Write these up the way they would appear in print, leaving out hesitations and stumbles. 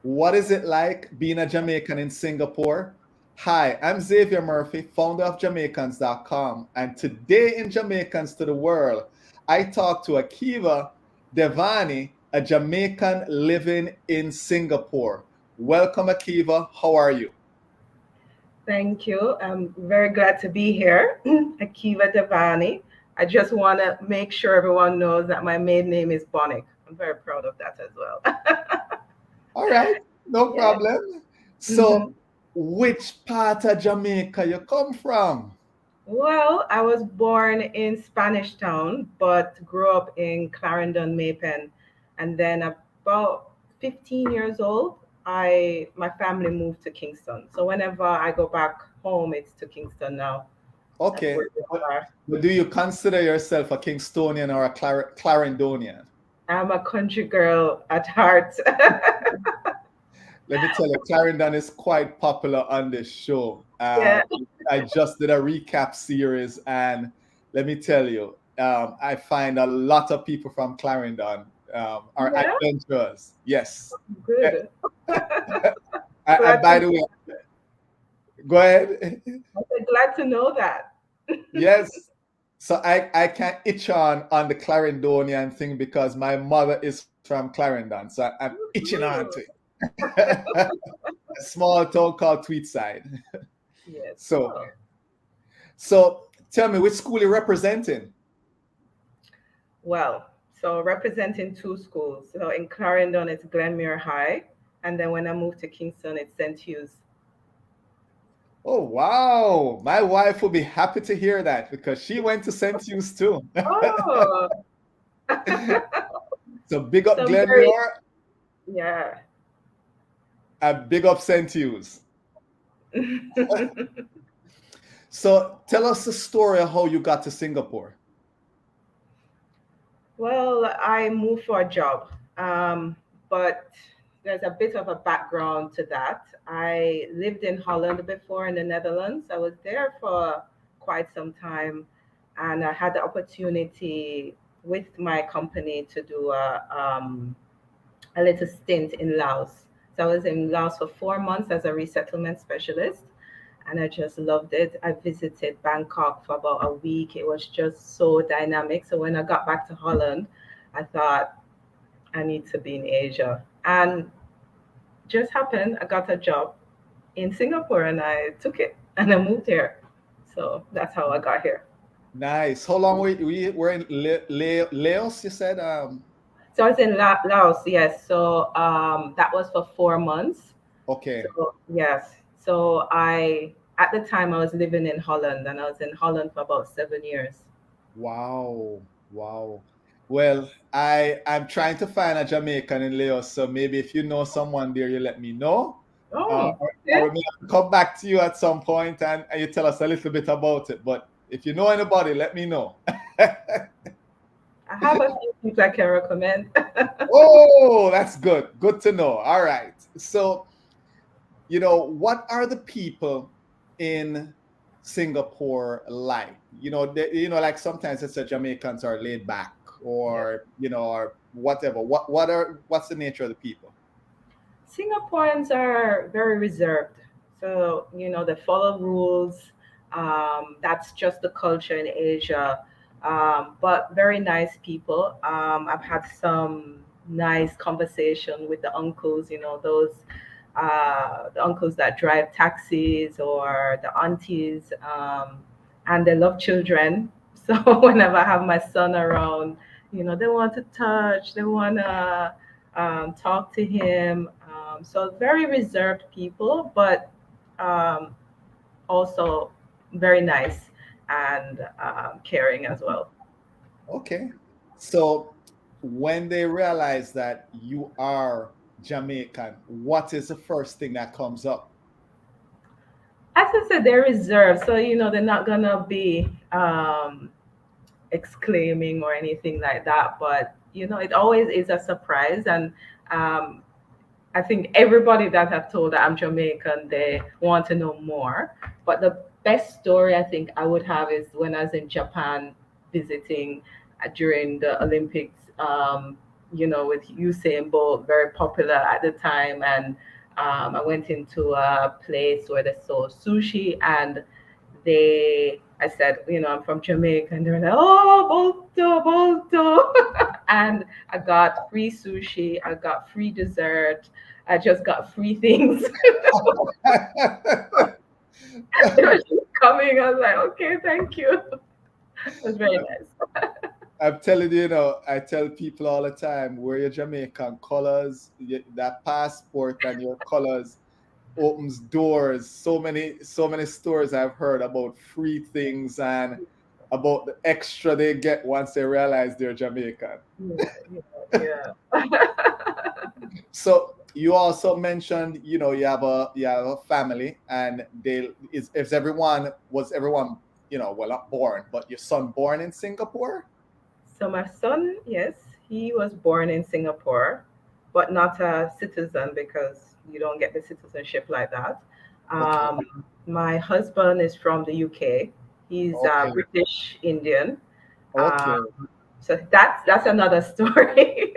What is it like being a Jamaican in Singapore? Hi, I'm Xavier Murphy, founder of Jamaicans.com. And today in Jamaicans to the World, I talk to Akiva Devani, a Jamaican living in Singapore. Welcome, Akiva. How are you? Thank you. I'm very glad to be here. Akiva Devani. I just want to make sure everyone knows that my maiden name is Bonnick. I'm very proud of that as well. All right, no Yeah. problem. So, hmm which part of Jamaica you come from? Well, I was born in Spanish Town, but grew up in Clarendon, Maypen. And then about 15 years old, I my family moved to Kingston. So whenever I go back home, it's to Kingston now. That's Okay, where we but, are. but do you consider yourself a Kingstonian or a Clarendonian? I'm a country girl at heart. Let me tell you, Clarendon is quite popular on this show. Yeah, I just did a recap series, and let me tell you, I find a lot of people from Clarendon are yeah, adventurers. Yes. good. Glad By to the way, go ahead. glad to know that. Yes. So I can itch on the Clarendonian thing because my mother is from Clarendon. So I'm itching on to Ooh, it. A small town called Tweedside. yes. So Oh, so tell me which school you're representing. well, so representing two schools. So in Clarendon, it's Glenmuir High, and then when I moved to Kingston, it's St. Hugh's. Oh wow. My wife will be happy to hear that because she went to St. Hugh's too. Oh, So big up so very, Glenmuir yeah. and big up St. Hugh's. So tell us the story of how you got to Singapore. Well, I moved for a job, but there's a bit of a background to that. I lived in Holland before in the Netherlands. I was there for quite some time, and I had the opportunity with my company to do a little stint in Laos. So I was in Laos for 4 months as a resettlement specialist, and I just loved it. I visited Bangkok for about a week. It was just so dynamic. So when I got back to Holland, I thought I need to be in Asia. And just happened, I got a job in Singapore and I took it and I moved here. So that's how I got here. Nice. How long were in Laos, you said? So I was in Laos, yes. So that was for 4 months. Okay. So yes. So at the time I was living in Holland and I was in Holland for about 7 years. Wow. Wow. Well, I'm trying to find a Jamaican in Laos, so maybe if you know someone there, you let me know. Oh, Or okay. we may have to come back to you at some point and you tell us a little bit about it. But if you know anybody, let me know. I have a few things I can recommend. Oh, that's good. Good to know. All right. So, what are the people in Singapore like? Like sometimes it's that Jamaicans are laid back Yeah. or, or whatever. What's the nature of the people? Singaporeans are very reserved. So, they follow rules. That's just the culture in Asia. But very nice people. I've had some nice conversation with the uncles, the uncles that drive taxis or the aunties, and they love children. So whenever I have my son around, they want to touch, they want to talk to him. So very reserved people, but um, also very nice and caring as well. Okay. So when they realize that you are Jamaican, what is the first thing that comes up? As I said, they're reserved, so they're not gonna be exclaiming or anything like that. But it always is a surprise, and um, I think everybody that I've told that I'm Jamaican, they want to know more. But the best story I think I would have is when I was in Japan visiting during the Olympics. with Usain Bolt, very popular at the time. And I went into a place where they sold sushi, and I said, I'm from Jamaica, and they were like, oh, Bolto, Bolto. And I got free sushi, I got free dessert, I just got free things. They were just coming. I was like, okay, thank you. It was very nice. I'm telling you, I tell people all the time, wear your Jamaican colors, that passport and your colors opens doors. So many stories I've heard about free things and about the extra they get once they realize they're Jamaican. Yeah, yeah, yeah. So you also mentioned, you have a family, and is everyone was everyone, well, not born, but your son born in Singapore? So my son, yes, he was born in Singapore, but not a citizen because you don't get the citizenship like that. Okay, My husband is from the UK. He's okay, British Indian. Um, okay. so that's another story.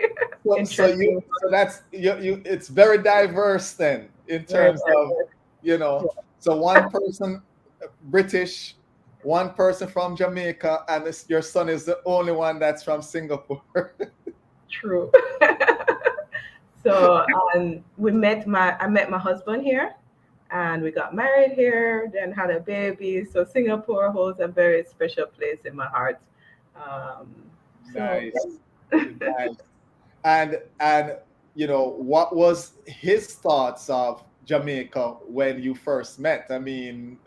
Interesting. So that's it's very diverse then, in Very terms of, diverse. you know, so one person British, one person from Jamaica, and your son is the only one that's from Singapore. True. So I met my husband here, and we got married here, then had a baby. So Singapore holds a very special place in my heart. Um, so Nice, nice. And what was his thoughts of Jamaica when you first met? I mean,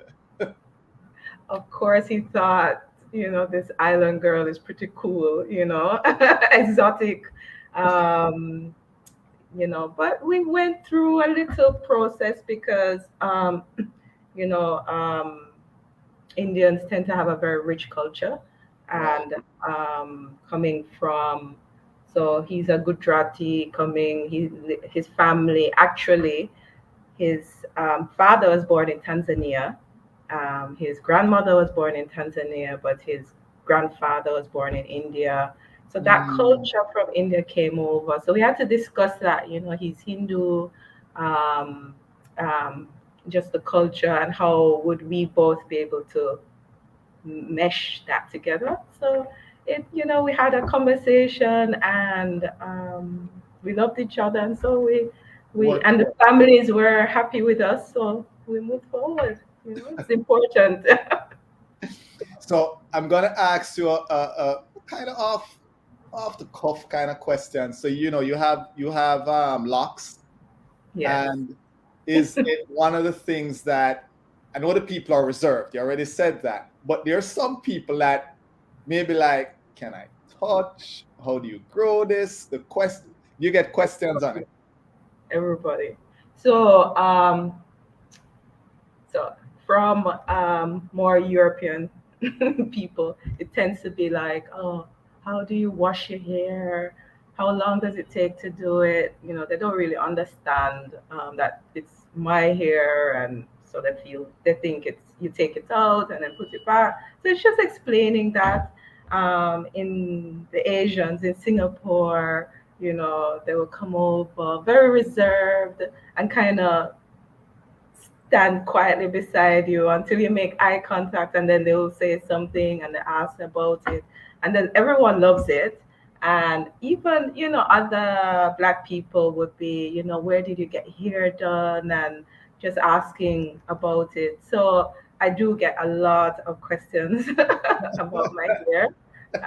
of course he thought, this island girl is pretty cool, exotic. Um, but we went through a little process because you know, Indians tend to have a very rich culture, right. and coming from, so he's a Gujarati coming. His family actually, his father was born in Tanzania. His grandmother was born in Tanzania, but his grandfather was born in India. So that Mm, culture from India came over. So we had to discuss that. He's Hindu. Um, um, just the culture and how would we both be able to mesh that together. So we had a conversation, and we loved each other, and so we worked and the out. families were happy with us, so we moved forward. It's important. So I'm gonna ask you a kind of off the cuff kind of question. So you have locks, Yes, and is it one of the things that, I know the people are reserved? You already said that, but there are some people that maybe like, can I touch? How do you grow this? The question, you get questions on it. everybody. So so from more European people, it tends to be like, oh, how do you wash your hair? How long does it take to do it? They don't really understand that it's my hair, and so they think it's you take it out and then put it back. So it's just explaining that in the Asians in Singapore, they will come over very reserved and kind of stand quietly beside you until you make eye contact, and then they will say something and they ask about it, and then everyone loves it. And even other black people would be, where did you get hair done, and just asking about it. So I do get a lot of questions about my hair,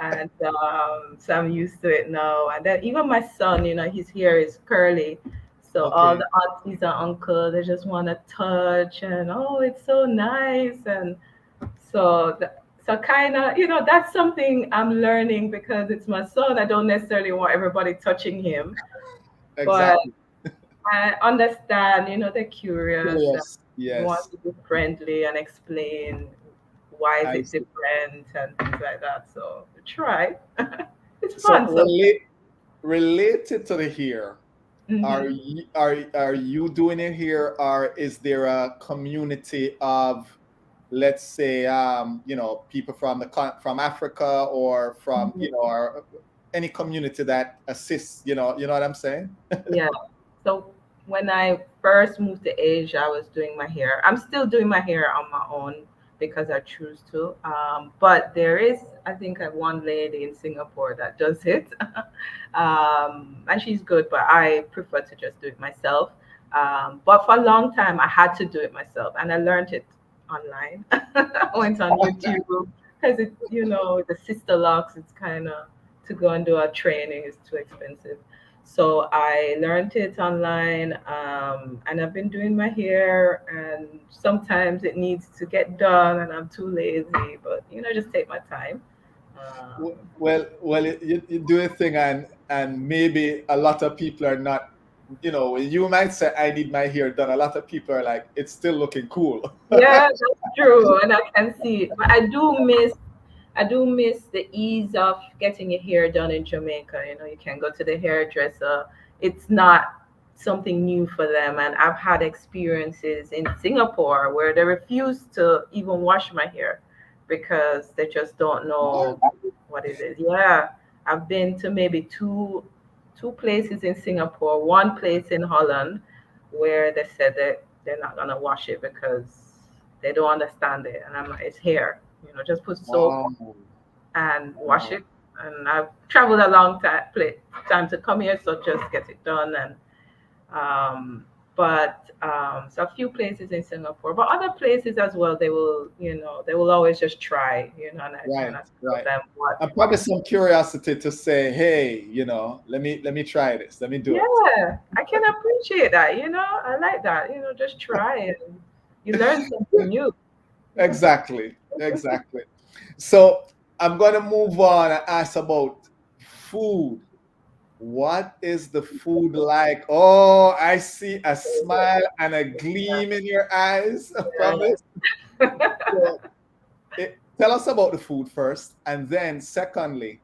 and so I'm used to it now. And then even my son, his hair is curly, so all Okay. the aunties and uncles, they just want to touch, and oh, it's so nice. And so kind of, that's something I'm learning because it's my son. I don't necessarily want everybody touching him, but Exactly. I understand, they're curious and Curious. they want Yes. to be friendly and explain why is I it see. different and things like that. So try. It's So fun sometimes. related to the here, are Hmm. you are you doing it here, or is there a community of, let's say, people from from Africa, or from, or any community that assists, you know what I'm saying? Yeah. So when I first moved to Asia, I was doing my hair. I'm still doing my hair on my own because I choose to. But there is, I think, one lady in Singapore that does it, and she's good. But I prefer to just do it myself. But for a long time, I had to do it myself, and I learned it online. I went on YouTube because the sister locks. It's kind of to go and do a training is too expensive. So I learned it online, and I've been doing my hair. And sometimes it needs to get done, and I'm too lazy. But just take my time. Well, you do a thing, and maybe a lot of people are not. You might say, I need my hair done. A lot of people are like, it's still looking cool. Yeah, that's true, and I can see it. But I do miss the ease of getting your hair done in Jamaica. You can go to the hairdresser. It's not something new for them. And I've had experiences in Singapore where they refuse to even wash my hair because they just don't know what it is. Yeah, I've been to maybe two places in Singapore, one place in Holland, where they said that they're not gonna wash it because they don't understand it. And I'm like, it's hair. Just put soap Wow. and wash Wow. it. And I've traveled a long time to come here, so just get it done. And but so a few places in Singapore, but other places as well. They will always just try, and I kind Right, of tell right. them what And what. probably some curiosity to say, hey, let me try this. Let me do it. Yeah, I can appreciate that. I like that. Just try and you learn something new. Exactly. Exactly. So I'm gonna move on and ask about food. What is the food like? Oh, I see a smile and a gleam in your eyes from Yeah. it. So, tell us about the food first, and then secondly,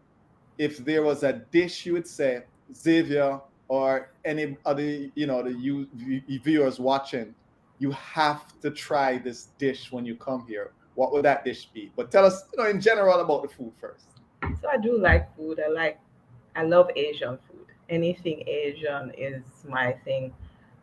if there was a dish you would say, Xavier, or any other, the viewers watching, you have to try this dish when you come here. What would that dish be? But tell us, in general about the food first. So I do like food. I love Asian food. Anything Asian is my thing.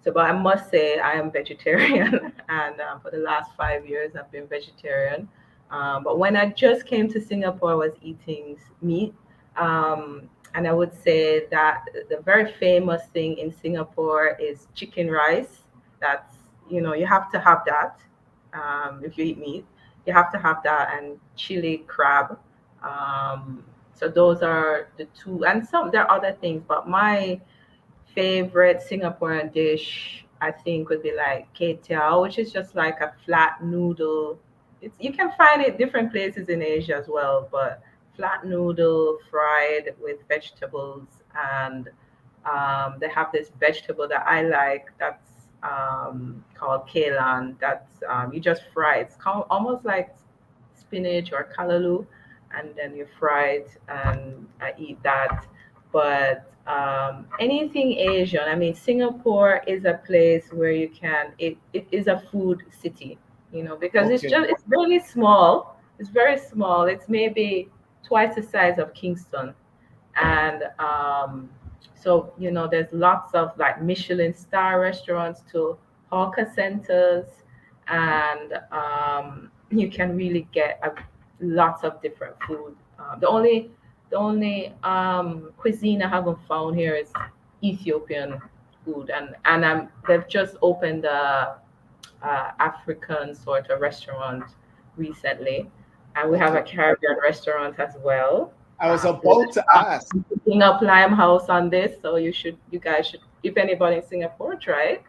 So, but I must say I am vegetarian, and for the last 5 years I've been vegetarian. But when I just came to Singapore, I was eating meat, and I would say that the very famous thing in Singapore is chicken rice. That's you have to have that if you eat meat. You have to have that and chili crab. So those are the two, and there are other things, but my favorite Singaporean dish I think would be like ketiao, which is just like a flat noodle. You can find it different places in Asia as well, but flat noodle fried with vegetables, and they have this vegetable that I like that's called kailan. That's you just fry it. It's called almost like spinach or kalaloo, and then you fry it, and I eat that. But anything Asian, I mean, Singapore is a place where it is a food city, because Okay. it's really small. It's very small. It's maybe twice the size of Kingston, and so there's lots of like Michelin star restaurants to hawker centers, and you can really get lots of different food. The only cuisine I haven't found here is Ethiopian food, and they've just opened a African sort of restaurant recently, and we have a Okay. Caribbean restaurant as well. I was We're about just to ask. picking up Limehouse on this, so you guys should, if anybody in Singapore, try it.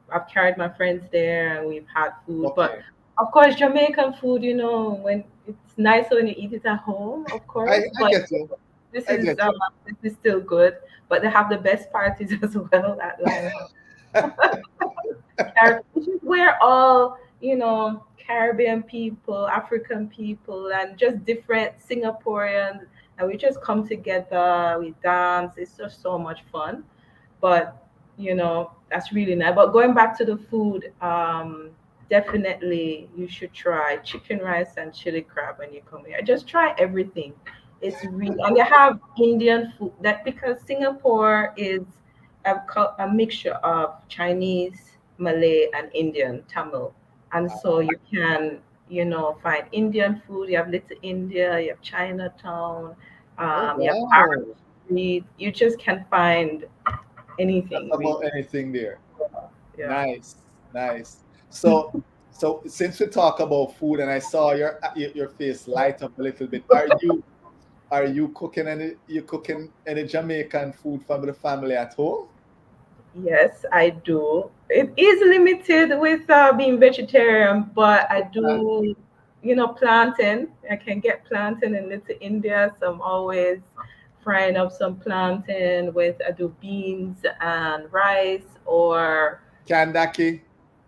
I've carried my friends there, and we've had food, but Okay. of course, Jamaican food, when it's nicer when you eat it at home, of I, course, I but get you. this I is get um, this is still good. But they have the best parties as well at Limehouse. you. Which is where all Caribbean people, African people, and just different Singaporeans, and we just come together. We dance. It's just so much fun. But that's really nice. But going back to the food, definitely you should try chicken rice and chili crab when you come here. Just try everything. It's really, and they have Indian food that because Singapore is a mixture of Chinese, Malay, and Indian Tamil, and so you can find Indian food. You have Little India, you have Chinatown, Oh you have wow. Arab Street. You just can find That's anything really. about anything there. Yeah. Nice, nice. So, so since we talk about food, and I saw your face light up a little bit, are you cooking any Jamaican food for the family at home? Yes, I do. It is limited with being vegetarian, but I Uh, do, plantain. I can get plantain in Little India, so I'm always frying up some plantain with I do beans and rice or Kandaki,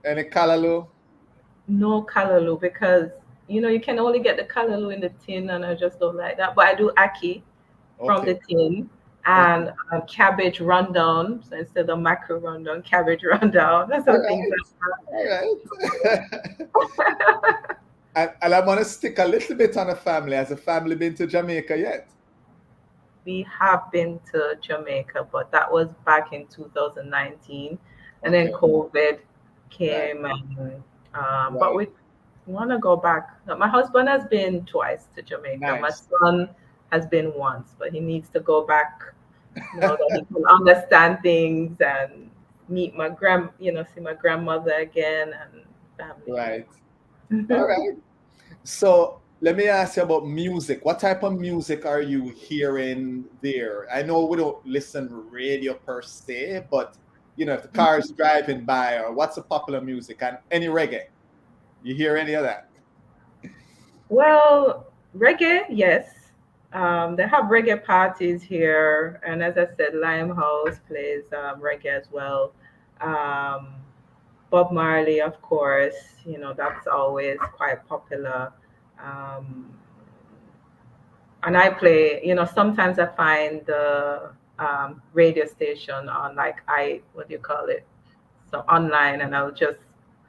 any kalaloo? no callaloo because you can only get the callaloo in the tin, and I just don't like that. But I do ackee from Okay, the tin okay. and cabbage rundown. So instead of macro rundown, cabbage rundown. All So things right, all right. like that. And I'm gonna stick a little bit on the family. Has the family been to Jamaica yet? We have been to Jamaica, but that was back in 2019, and then Okay, COVID right, came, and but right. we want to go back. My husband has been twice to Jamaica. My Nice. son has been once, but he needs to go back now that he can understand things and meet see my grandmother again and family. Right. All right. So let me ask you about music. What type of music are you hearing there? I know we don't listen radio per se, but if the car is driving by, or what's the popular music, and any reggae, you hear any of that? Well, reggae, yes. They have reggae parties here, and as I said, Limehouse plays reggae as well. Um, Bob Marley, of course, that's always quite popular. Um, and I play, sometimes I find the radio station on like what do you call it? So online, and I'll just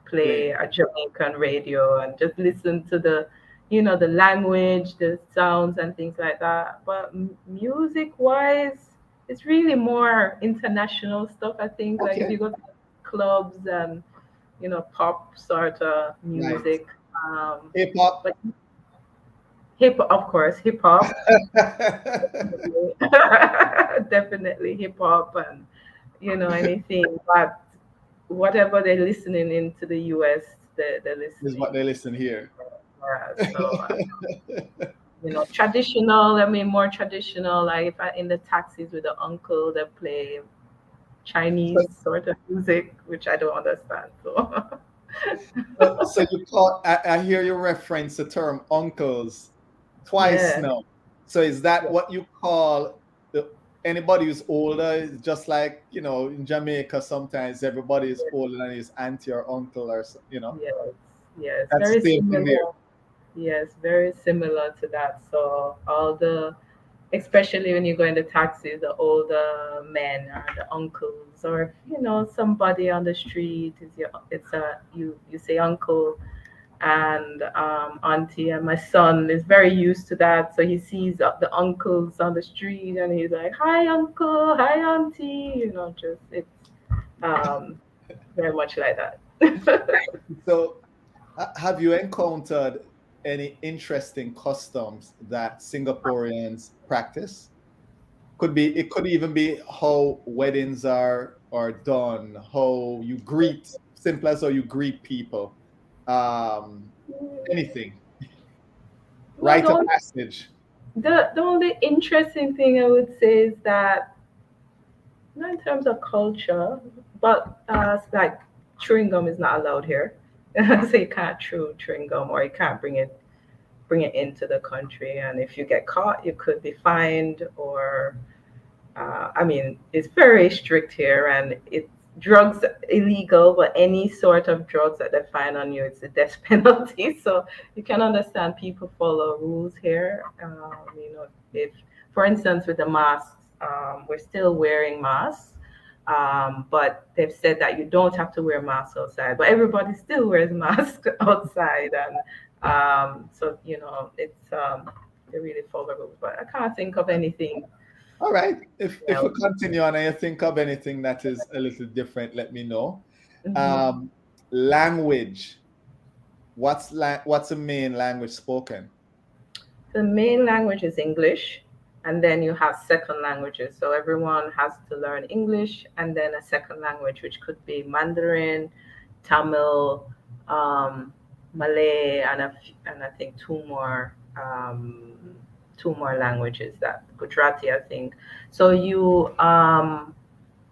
play Play. a Jamaican radio and just listen to the language, the sounds, and things like that. But music wise, it's really more international stuff. I think like if Okay. you go to clubs and pop sort of Nice. music, Hip hop. but of course, hip hop, definitely hip hop, and anything but whatever they're listening into the US, they're Is what listening. they listen here. So, traditional, I mean, more traditional, like if I in the taxis with the uncle, they play Chinese So, sort of music, which I don't understand. So, so you call, I hear you reference the term uncles twice yeah. now. So is that Yeah. what you call anybody who's older? Is just like, in Jamaica, sometimes everybody is older than his auntie or uncle or, Yes, yes, that's very the same thing there. similar. Yes, very similar to that. So all the, especially when you go in the taxi, the older men or the uncles, or somebody on the street is you say uncle and auntie, and my son is very used to that. So he sees the uncles on the street, and he's like, "Hi, uncle. Hi, auntie." Just it's um, very much like that. So have you encountered any interesting customs that Singaporeans practice? It could even be how weddings are done, how you greet, simple as how you greet people. Um, anything. Well, Rite of passage. the only interesting thing I would say is that not in terms of culture, but it's like chewing gum is not allowed here. So you can't chew chewing gum, or you can't bring it into the country. And if you get caught, you could be fined, or I mean, it's very strict here, and it's drugs illegal, but any sort of drugs that they find on you, it's a death penalty. So you can understand people follow rules here. If, for instance, with the masks, we're still wearing masks. But they've said that you don't have to wear masks outside, but everybody still wears masks outside, and so they're really vulnerable. But I can't think of anything All right. If we else. continue on and you think of anything that is a little different, let me know. Hmm. Um, language. What's the main language spoken? The main language is English, and then you have second languages. So everyone has to learn English, and then a second language, which could be Mandarin, Tamil, um, Malay, and I think two more languages, that Gujarati, I think. So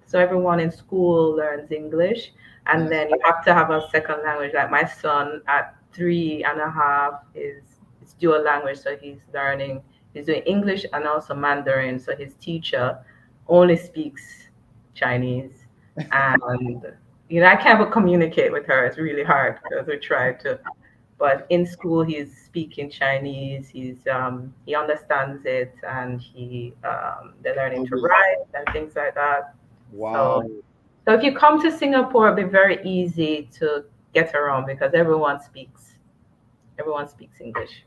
so everyone in school learns English, and Yes. then you have to have a second language. Like my son at 3.5 is it's dual language, so he's doing English and also Mandarin. So his teacher only speaks Chinese, and I can't communicate with her. It's really hard because we try to. But in school, he's speaking Chinese. He understands it, and they're learning to Always. write and things like that. So, Wow. so if you come to Singapore, it'll be very easy to get around because everyone speaks English.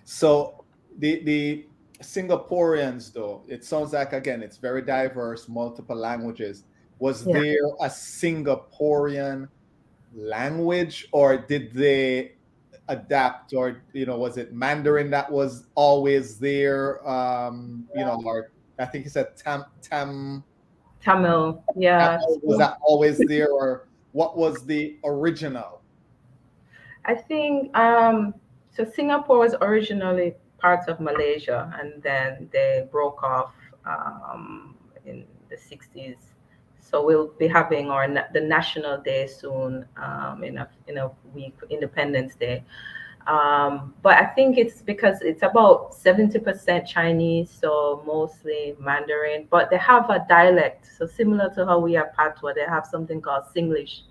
So the Singaporeans, though, it sounds like again it's very diverse, multiple languages. Was Yeah. there a Singaporean language, or did they adapt, or was it Mandarin that was always there? Or I think you said Tamil. Yeah. was that always there, or what was the original? I think so. Singapore was originally part of Malaysia, and then they broke off in the 60s. So we'll be having the National Day soon, in a week, Independence Day. But I think it's because it's about 70% Chinese, so mostly Mandarin. But they have a dialect, so similar to how we have Patois, they have something called Singlish.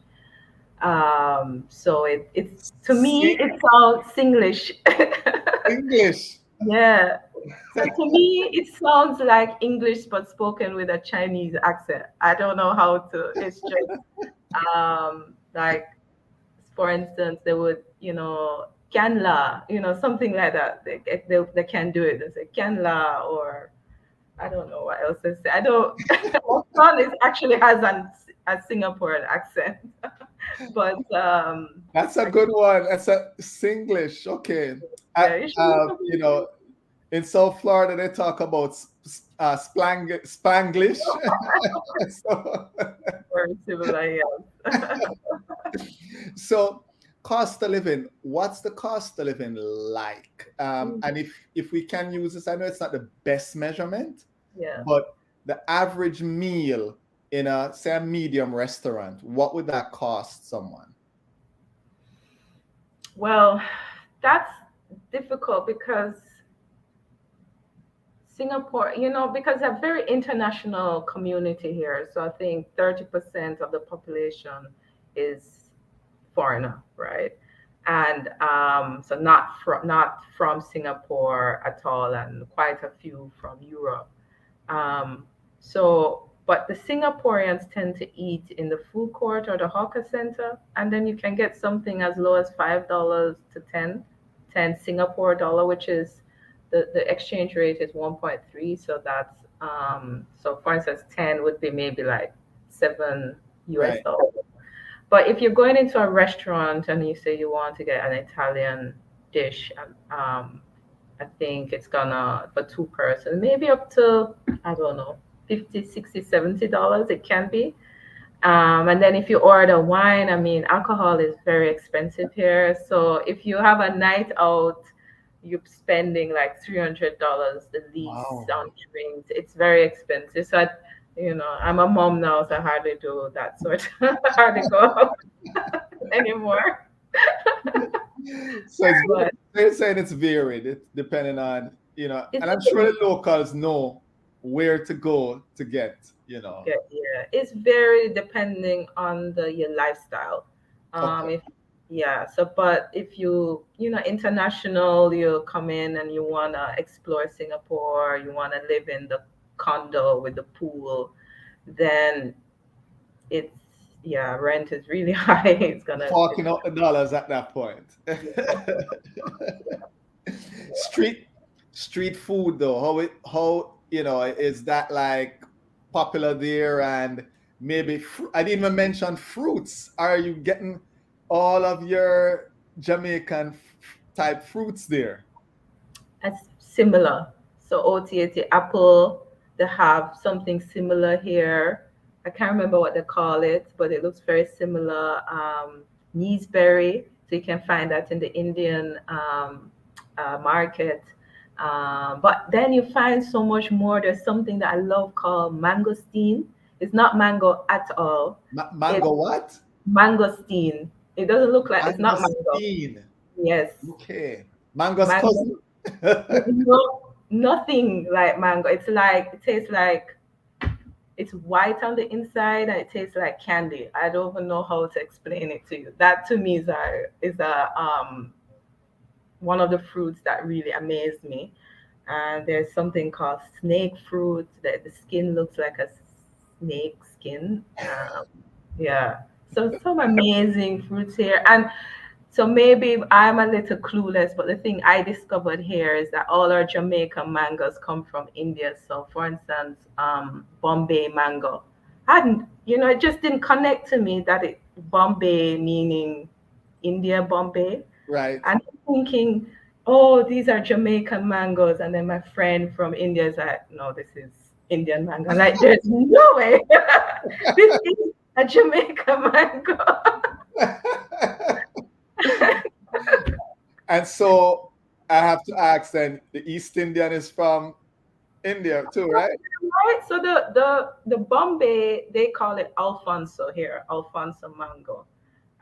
So it's to me Sing it sounds Singlish. English. Yeah. So to me it sounds like English but spoken with a Chinese accent. I don't know how to. It's just like for instance they would Canla, something like that. They can do it. They say Canla, or I don't know what else they say. I don't. My son actually has a Singaporean accent, but That's a I good one. That's a Singlish. Okay. I, yeah, you should look up you know, in South Florida, they talk about Spanglish. so, very similar. Yes. so, cost of living. What's the cost of living like? And if we can use this, I know it's not the best measurement, Yeah. but the average meal in say a medium restaurant, what would that cost someone? Well, that's difficult because Singapore, because a very international community here. So I think 30% of the population is foreigner, right? And so not from Singapore at all, and quite a few from Europe. But the Singaporeans tend to eat in the food court or the hawker center, and then you can get something as low as $5 to 10 Singapore dollar, which is the exchange rate is 1.3. So that's so for instance, 10 would be maybe like 7 US Right. dollars. But if you're going into a restaurant and you say you want to get an Italian dish, I think it's gonna for two person, maybe up to, I don't know, 50, 60, $70 it can be. And then if you order wine, I mean, alcohol is very expensive here. So if you have a night out, you're spending like $300 the least Wow. on drinks. It's very expensive. So I'm a mom now, so I hardly do that sort. Hardly go out anymore. So it's But they're saying it's varied. It's depending on, it's and I'm sure the locals know where to go to get. yeah, it's very depending on your lifestyle. Okay. If Yeah, so but if international, you come in and you wanna explore Singapore, you wanna live in the condo with the pool, then it's yeah, rent is really high. It's Forking out the dollars at that point. yeah, street street food though? How is that like popular there? And maybe I didn't even mention fruits. Are you getting all of your Jamaican type fruits there? It's similar. So OTAT apple, they have something similar here. I can't remember what they call it, but it looks very similar. Neesberry, so you can find that in the Indian market. But then you find so much more. There's something that I love called mangosteen. It's not mango at all. It's Mango what? mangosteen. It doesn't look like it's not mango. Mangosteen. Yes, Okay. Mango's mango. cousin. No, nothing like mango. It's like it tastes like it's white on the inside and it tastes like candy. I don't even know how to explain it to you. That to me is a one of the fruits that really amazed me. And there's something called snake fruit that the skin looks like a snake skin. Yeah. So some amazing fruits here. And so maybe I'm a little clueless, but the thing I discovered here is that all our Jamaican mangoes come from India. So, for instance, Bombay mango, I hadn't, it just didn't connect to me that it Bombay meaning India, Bombay. Right. And I'm thinking, oh, these are Jamaican mangoes, and then my friend from India is like, no, this is Indian mango. I'm like, there's no way, this is a Jamaican mango. And so I have to ask then, the East Indian is from India too, right? Right. So the Bombay they call it Alfonso here, Alfonso mango.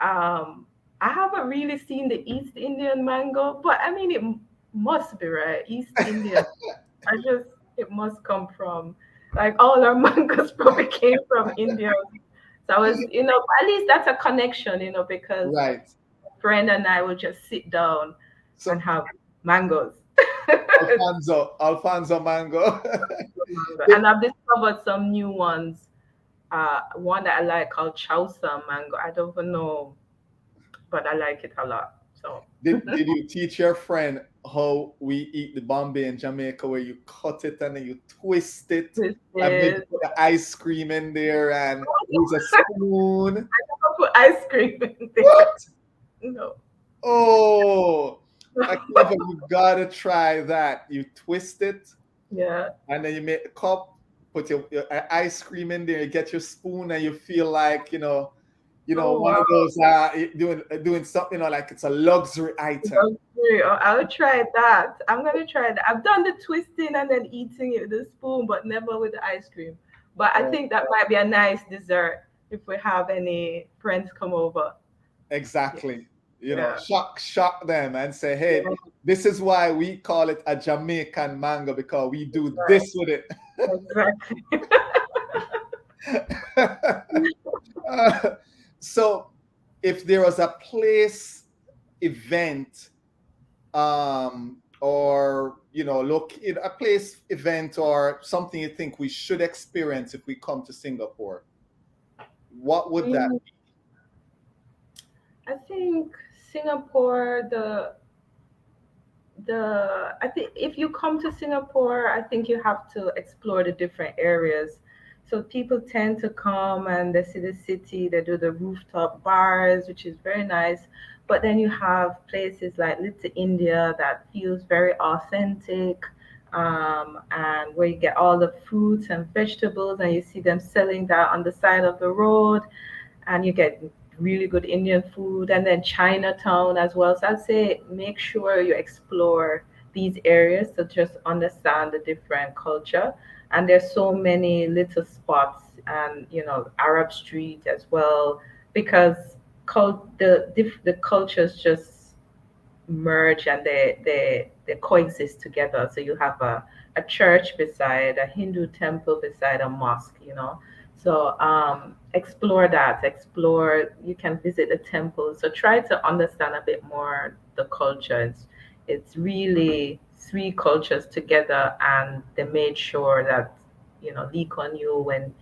Um, I haven't really seen the East Indian mango, but I mean must be right. East Indian. I just it must come from like all our mangoes probably came from India. So I was, at least that's a connection, because Right. a friend and I would just sit down and So have mangoes. Alfonso mango. And I've discovered some new ones. One that I like called Chausa mango. I don't even know, but I like it a lot. So Did you teach your friend how we eat the Bombay in Jamaica, where you cut it and then you twist it this and maybe is put the ice cream in there and use a spoon? I put ice cream in there. What? No. Oh, Akiva, you gotta try that. You twist it Yeah. and then you make a cup, put your ice cream in there, you get your spoon, and you feel like Oh one of wow. those doing something, like it's a luxury item. Luxury. Oh, I'll try that. I'm gonna try that. I've done the twisting and then eating it with a spoon, but never with the ice cream. But I Oh, think that might be a nice dessert if we have any friends come over. Yeah. exactly. Yeah. Shock them and say, hey, Yeah. this is why we call it a Jamaican mango, because we do Right. this with it. Exactly. Uh, so if there was a place, event, or look in a place, event, or something you think we should experience if we come to Singapore, what would that Mm, I think Singapore, the I think if you come to Singapore, I think you have to explore the different areas. So people tend to come and they see the city, they do the rooftop bars, which is very nice. But then you have places like Little India that feels very authentic, and where you get all the fruits and vegetables, and you see them selling that on the side of the road, and you get really good Indian food, and then Chinatown as well. So I'd say make sure you explore these areas to just understand the different culture. And there's so many little spots, and Arab Street as well, because the cultures just merge and they coexist together. So you have a church beside a Hindu temple beside a mosque, So explore that. Explore. You can visit the temple. So try to understand a bit more the culture. It's really three cultures together, and they made sure that Lee Kuan Yew, when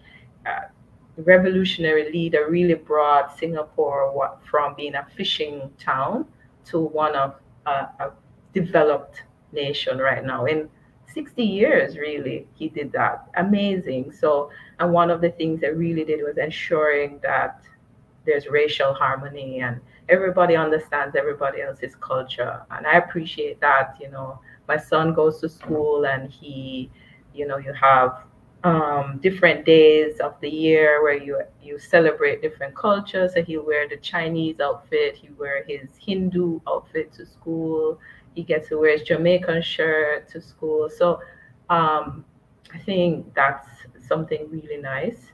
uh, the revolutionary leader, really brought Singapore from being a fishing town to one of a developed nation right now. In 60 years, really, he did that. Amazing. So, and one of the things that really did was ensuring that there's racial harmony and everybody understands everybody else's culture. And I appreciate that. My son goes to school and you have different days of the year where you celebrate different cultures. So he'll wear the Chinese outfit, he wear his Hindu outfit to school, he gets to wear his Jamaican shirt to school. So um, I think that's something really nice.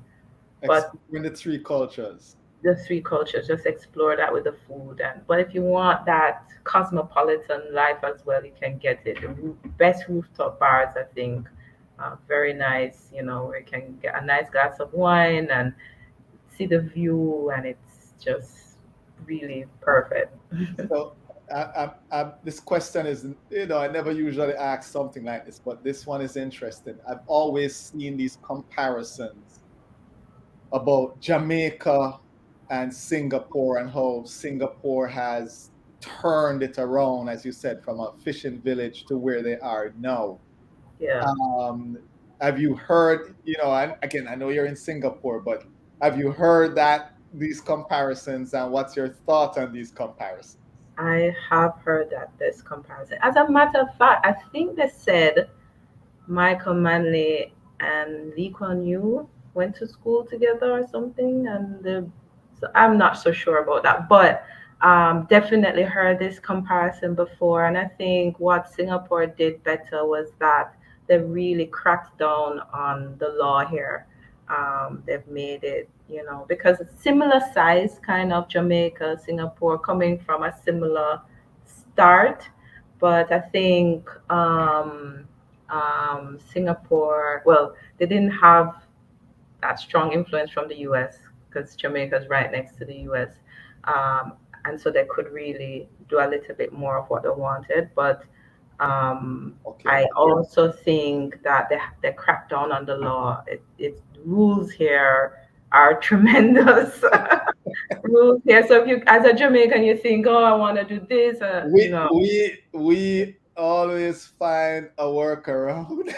But Exploring the three cultures. the three cultures, just explore that with the food. And but if you want that cosmopolitan life as well, you can get it. The best rooftop bars, I think, very nice. Where you can get a nice glass of wine and see the view, and it's just really perfect. So, this question is, I never usually ask something like this, but this one is interesting. I've always seen these comparisons about Jamaica and Singapore and how Singapore has turned it around, as you said, from a fishing village to where they are now. Yeah. Um, have you heard, and again, I know you're in Singapore, but have you heard that these comparisons and what's your thought on these comparisons? I have heard that this comparison. As a matter of fact, I think they said Michael Manley and Lee Kuan Yew went to school together or something, and so I'm not so sure about that, but definitely heard this comparison before. And I think what Singapore did better was that they really cracked down on the law here. They've made it, because it's similar size, kind of Jamaica, Singapore, coming from a similar start, but I think Singapore, well, they didn't have that strong influence from the US because Jamaica is right next to the US. Um, and so they could really do a little bit more of what they wanted. But Okay. I also think that they cracked down on the law. It rules here are tremendous rules here. So if you, as a Jamaican, you think, oh, I want to do this, We always find a workaround.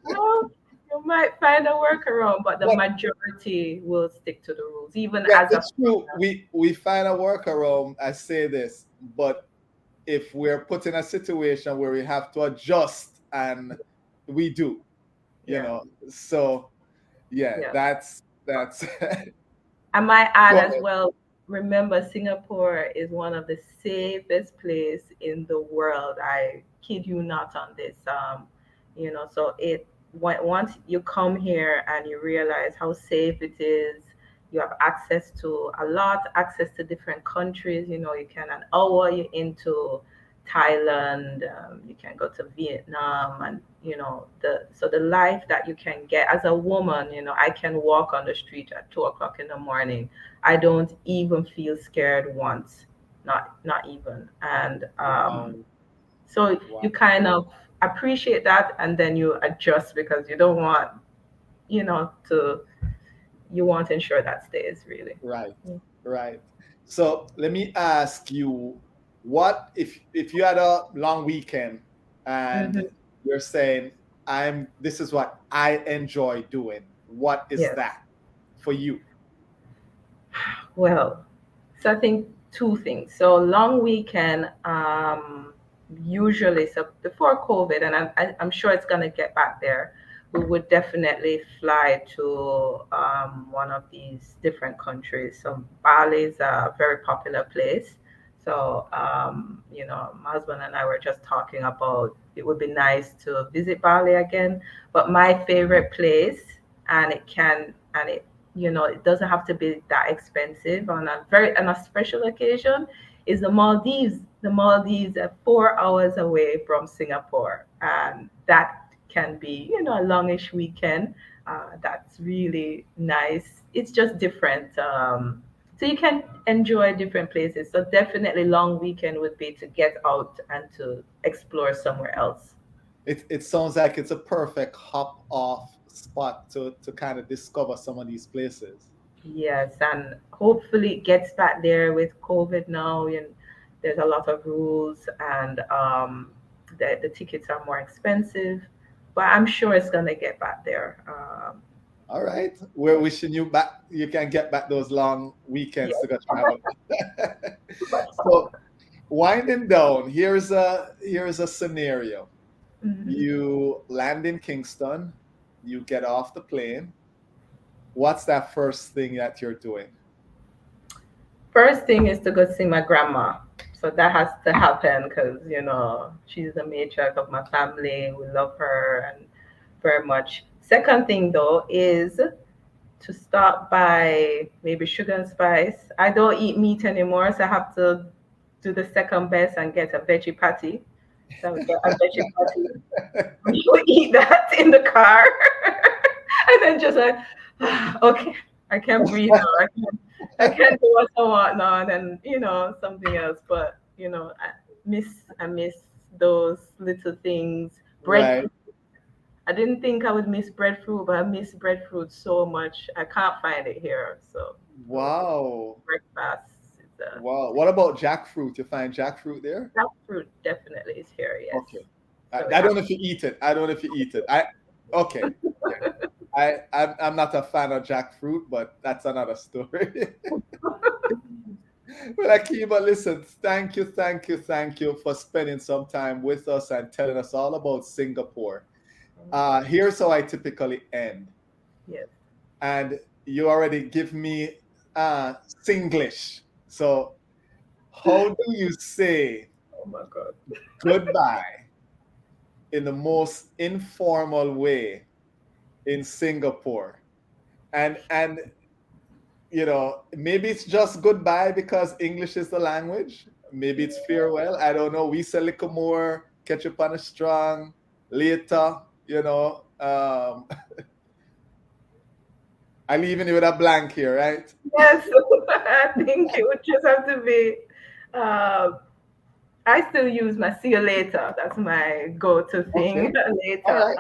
well, you might find a workaround, but the But majority will stick to the rules, even yeah, as a it's true. We find a workaround. I say this, but if we're put in a situation where we have to adjust, and we do, you yeah, know. So yeah, yeah. that's I might add go as ahead. well, remember Singapore is one of the safest place in the world. I kid you not on this. So once you come here and you realize how safe it is, you have access to a lot, access to different countries. You can an hour you into Thailand, you can go to Vietnam, and the life that you can get as a woman. I can walk on the street at 2 o'clock in the morning. I don't even feel scared once, not even. And Wow, so wow, you kind of appreciate that, and then you adjust because you don't want, to you want to ensure that stays really. right, right. So let me ask you, what if you had a long weekend and Hmm. you're saying, this is what I enjoy doing. What is Yes. that for you? Well, so I think two things. So long weekend, usually, so before COVID, and I'm sure it's gonna get back there. We would definitely fly to one of these different countries. So Bali is a very popular place. So my husband and I were just talking about it would be nice to visit Bali again. But my favorite place, and it doesn't have to be that expensive on a special occasion, is the Maldives. The Maldives are 4 hours away from Singapore, and that can be a longish weekend. That's really nice. It's just different. So you can enjoy different places. So definitely long weekend would be to get out and to explore somewhere else. It sounds like it's a perfect hop off spot to kind of discover some of these places. Yes, and hopefully it gets back there with COVID now. there's a lot of rules, and the tickets are more expensive. But I'm sure it's gonna get back there. All right. We're wishing you back. You can get back those long weekends Yeah. to go travel. So winding down, here's a scenario. Mhm. You land in Kingston, you get off the plane. What's that first thing that you're doing? First thing is to go see my grandma. So that has to happen because, she's the matriarch of my family. We love her and very much. Second thing, though, is to stop by maybe Sugar and Spice. I don't eat meat anymore, so I have to do the second best and get a veggie patty. So I would get a veggie patty. You eat that in the car, and then just like, okay, I can't breathe now. I can't do what I want now, and then something else. But I miss those little things. Right. Breadfruit. I didn't think I would miss breadfruit, but I miss breadfruit so much. I can't find it here. So Wow. breakfast. Wow. What about jackfruit? You find jackfruit there? Jackfruit definitely is here. Yes. Okay. So I yeah. don't know if you eat it. I don't know if you eat it. Okay. Okay. I'm not a fan of jackfruit, but that's another story. Well, Akiva, listen, thank you for spending some time with us and telling us all about Singapore. Here's how I typically end. Yes. And you already give me Singlish. So how do you say Oh my God. goodbye in the most informal way in Singapore? And maybe it's just goodbye because English is the language. Maybe it's farewell. I don't know. We say little more, catch up on a strong later, I leaving you with a blank here, right? Yes. I think it would just have to be. Uh, I still use my "see you later." That's my go-to Okay. thing. All Later. right.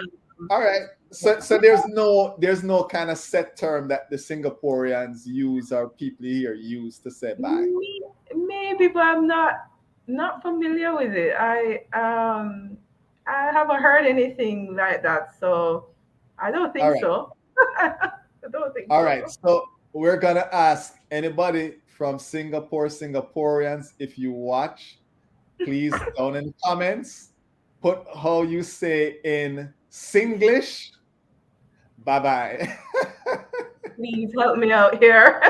All right. So there's no kind of set term that the Singaporeans use or people here use to say bye. Maybe, but I'm not familiar with it. I haven't heard anything like that, so I don't All think right. so. I don't think All right. so. So we're gonna ask anybody from Singapore, Singaporeans, if you watch, please down in the comments, put how you say in Singlish. Bye bye. Please help me out here.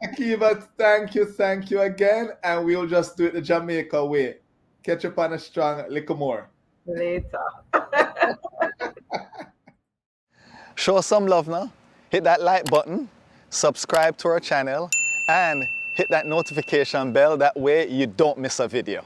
Akiva, thank you again, and we'll just do it the Jamaica way. Catch up on a strong little more. Later. Show some love now. Hit that like button, subscribe to our channel, and hit that notification bell. That way you don't miss a video.